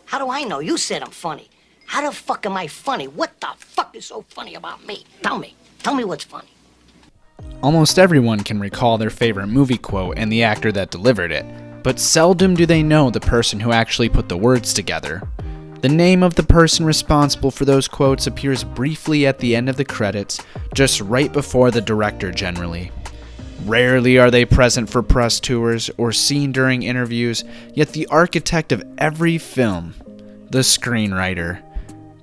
How do I know? You said I'm funny. How the fuck am I funny? What the fuck is so funny about me? Tell me. Tell me what's funny. Almost everyone can recall their favorite movie quote and the actor that delivered it, but seldom do they know the person who actually put the words together. The name of the person responsible for those quotes appears briefly at the end of the credits, just right before the director generally. Rarely are they present for press tours or seen during interviews, yet the architect of every film, the screenwriter.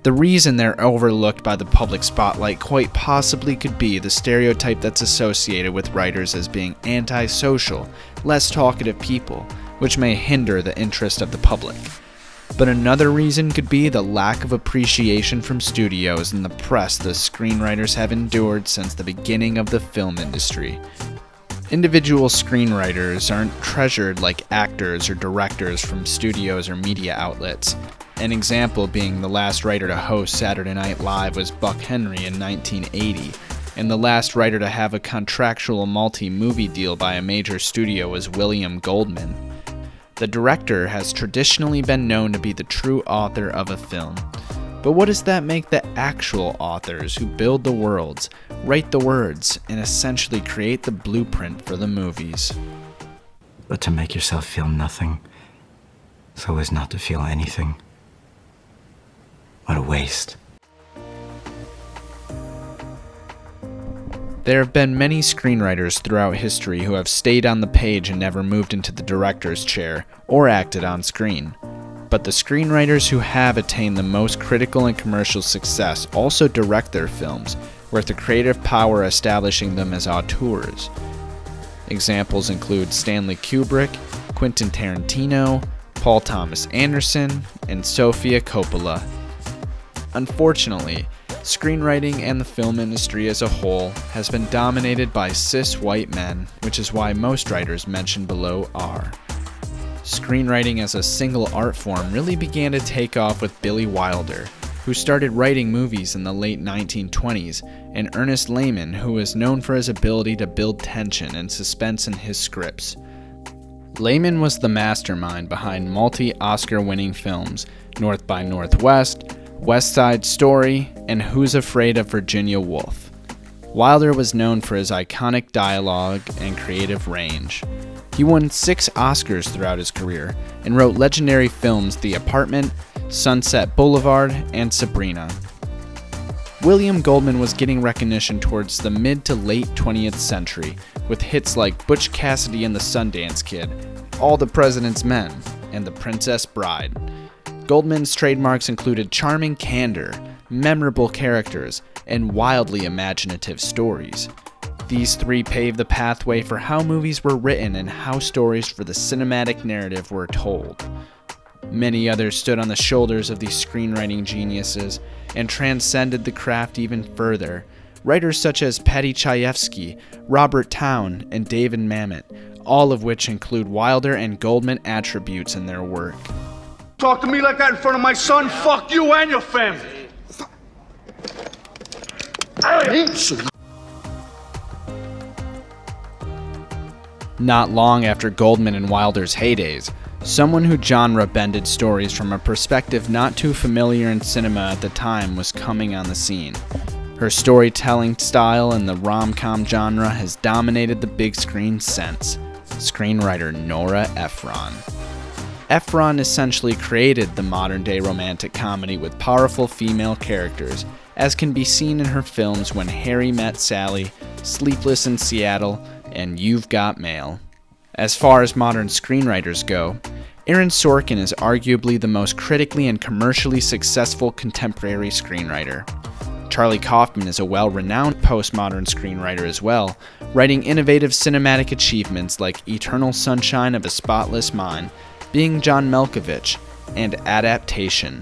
The reason they're overlooked by the public spotlight quite possibly could be the stereotype that's associated with writers as being antisocial, less talkative people, which may hinder the interest of the public. But another reason could be the lack of appreciation from studios and the press the screenwriters have endured since the beginning of the film industry. Individual screenwriters aren't treasured like actors or directors from studios or media outlets. An example being the last writer to host Saturday Night Live was Buck Henry in 1980, and the last writer to have a contractual multi-movie deal by a major studio was William Goldman. The director has traditionally been known to be the true author of a film. But what does that make the actual authors who build the worlds, write the words, and essentially create the blueprint for the movies? But to make yourself feel nothing, so as not to feel anything. What a waste. There have been many screenwriters throughout history who have stayed on the page and never moved into the director's chair or acted on screen. But the screenwriters who have attained the most critical and commercial success also direct their films, with the creative power establishing them as auteurs. Examples include Stanley Kubrick, Quentin Tarantino, Paul Thomas Anderson, and Sofia Coppola. Unfortunately, screenwriting and the film industry as a whole has been dominated by cis white men, which is why most writers mentioned below are. Screenwriting as a single art form really began to take off with Billy Wilder, who started writing movies in the late 1920s, and Ernest Lehman, who was known for his ability to build tension and suspense in his scripts. Lehman was the mastermind behind multi-Oscar-winning films North by Northwest, West Side Story, and Who's Afraid of Virginia Woolf. Wilder was known for his iconic dialogue and creative range. He won 6 Oscars throughout his career and wrote legendary films The Apartment, Sunset Boulevard, and Sabrina. William Goldman was getting recognition towards the mid to late 20th century with hits like Butch Cassidy and the Sundance Kid, All the President's Men, and The Princess Bride. Goldman's trademarks included charming candor, memorable characters, and wildly imaginative stories. These 3 paved the pathway for how movies were written and how stories for the cinematic narrative were told. Many others stood on the shoulders of these screenwriting geniuses and transcended the craft even further. Writers such as Paddy Chayefsky, Robert Towne, and David Mamet, all of which include Wilder and Goldman attributes in their work. Talk to me like that in front of my son, fuck you and your family. Not long after Goldman and Wilder's heydays, someone who genre-bended stories from a perspective not too familiar in cinema at the time was coming on the scene. Her storytelling style in the rom-com genre has dominated the big screen since. Screenwriter Nora Ephron. Ephron essentially created the modern-day romantic comedy with powerful female characters, as can be seen in her films When Harry Met Sally, Sleepless in Seattle, and You've Got Mail. As far as modern screenwriters go, Aaron Sorkin is arguably the most critically and commercially successful contemporary screenwriter. Charlie Kaufman is a well-renowned postmodern screenwriter as well, writing innovative cinematic achievements like Eternal Sunshine of a Spotless Mind, Being John Malkovich, and adaptation.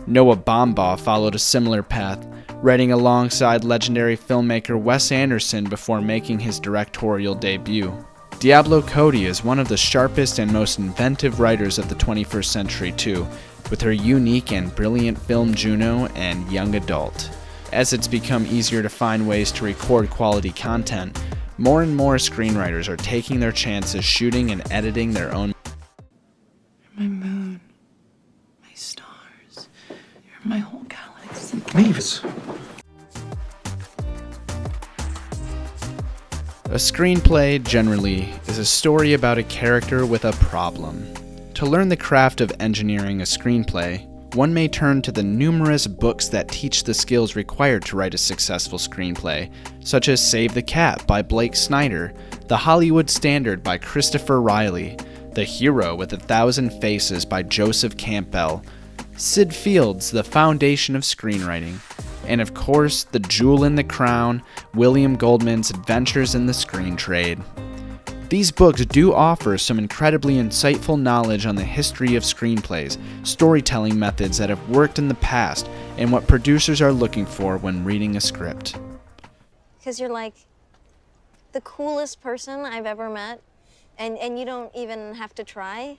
Noah Baumbach followed a similar path, writing alongside legendary filmmaker Wes Anderson before making his directorial debut. Diablo Cody is one of the sharpest and most inventive writers of the 21st century too, with her unique and brilliant film Juno and Young Adult. As it's become easier to find ways to record quality content, more and more screenwriters are taking their chances shooting and editing their own. You're my moon, my stars, you're my whole galaxy. Mavis. A screenplay, generally, is a story about a character with a problem. To learn the craft of engineering a screenplay, one may turn to the numerous books that teach the skills required to write a successful screenplay, such as Save the Cat by Blake Snyder, The Hollywood Standard by Christopher Riley, The Hero with 1,000 Faces by Joseph Campbell, Sid Field's The Foundation of Screenwriting, and of course, the jewel in the crown, William Goldman's Adventures in the Screen Trade. These books do offer some incredibly insightful knowledge on the history of screenplays, storytelling methods that have worked in the past, and what producers are looking for when reading a script. Because you're like the coolest person I've ever met, and you don't even have to try.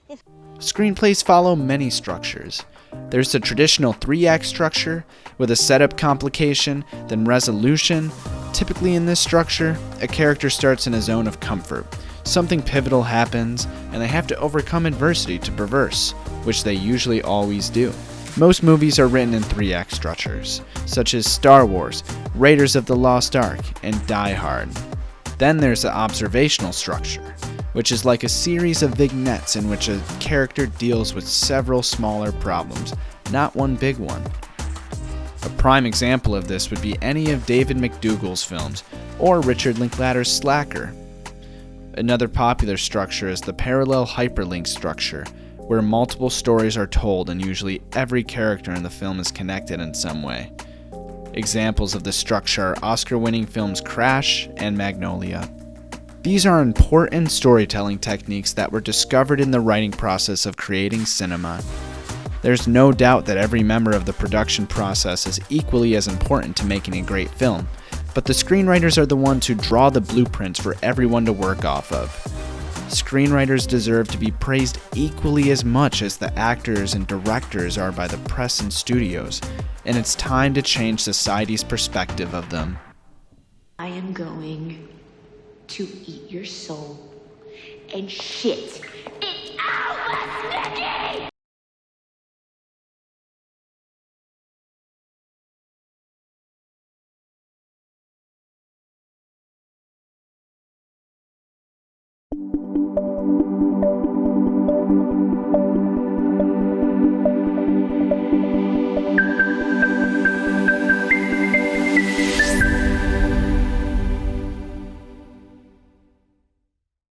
Screenplays follow many structures. There's the traditional 3-act structure, with a setup complication, then resolution. Typically in this structure, a character starts in a zone of comfort. Something pivotal happens, and they have to overcome adversity to traverse, which they usually always do. Most movies are written in 3-act structures, such as Star Wars, Raiders of the Lost Ark, and Die Hard. Then there's the observational structure, which is like a series of vignettes in which a character deals with several smaller problems, not one big one. A prime example of this would be any of David McDougall's films, or Richard Linklater's Slacker. Another popular structure is the parallel hyperlink structure, where multiple stories are told and usually every character in the film is connected in some way. Examples of this structure are Oscar-winning films Crash and Magnolia. These are important storytelling techniques that were discovered in the writing process of creating cinema. There's no doubt that every member of the production process is equally as important to making a great film, but the screenwriters are the ones who draw the blueprints for everyone to work off of. Screenwriters deserve to be praised equally as much as the actors and directors are by the press and studios, and it's time to change society's perspective of them. I am going to eat your soul and shit it out, Nicky!